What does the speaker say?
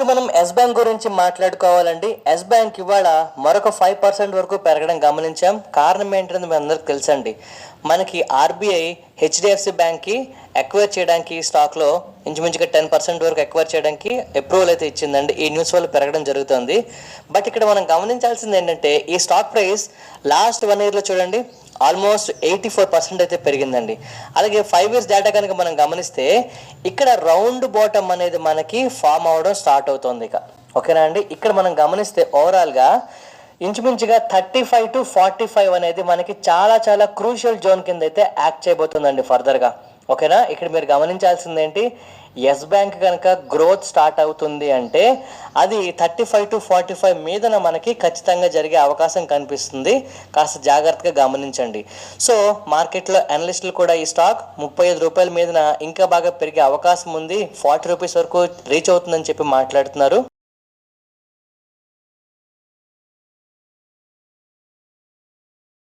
మనం yes bank గురించి మాట్లాడుకోవాలండి. Yes bank ఇవాళ మరొక 5% వరకు పెరగడం గమనించాం. కారణం ఏంటనేది మీ అందరికి తెలుసండి. మనకి ఆర్బీఐ హెచ్డిఎఫ్సి బ్యాంక్కి ఎక్వైర్ చేయడానికి స్టాక్లో ఇంచుమించుగా 10% వరకు ఎక్వైర్ చేయడానికి అప్రూవల్ అయితే ఇచ్చిందండి. ఈ న్యూస్ వల్ల పెరగడం జరుగుతుంది. బట్ ఇక్కడ మనం గమనించాల్సింది ఏంటంటే ఈ స్టాక్ ప్రైస్ లాస్ట్ 1 ఇయర్లో చూడండి ఆల్మోస్ట్ 84% అయితే పెరిగిందండి. అలాగే 5 ఇయర్స్ డేటా కనుక మనం గమనిస్తే ఇక్కడ రౌండ్ బాటమ్ అనేది మనకి ఫామ్ అవ్వడం స్టార్ట్ అవుతుంది. ఇక ఓకేనా అండి. ఇక్కడ మనం గమనిస్తే ఓవరాల్గా ఇంచుమించుగా 35 to 45 అనేది మనకి చాలా చాలా క్రూషియల్ జోన్ కింద అయితే యాక్ట్ చేయబోతుందండి ఫర్దర్గా. ఓకేనా. ఇక్కడ మీరు గమనించాల్సింది ఏంటి, ఎస్ బ్యాంక్ కనుక గ్రోత్ స్టార్ట్ అవుతుంది అంటే అది 35 to 45 మీదన మనకి ఖచ్చితంగా జరిగే అవకాశం కనిపిస్తుంది. కాస్త జాగ్రత్తగా గమనించండి. సో మార్కెట్లో అనలిస్టులు కూడా ఈ స్టాక్ 35 రూపాయల మీదన ఇంకా బాగా పెరిగే అవకాశం ఉంది, 40 రూపీస్ వరకు రీచ్ అవుతుందని చెప్పి మాట్లాడుతున్నారు.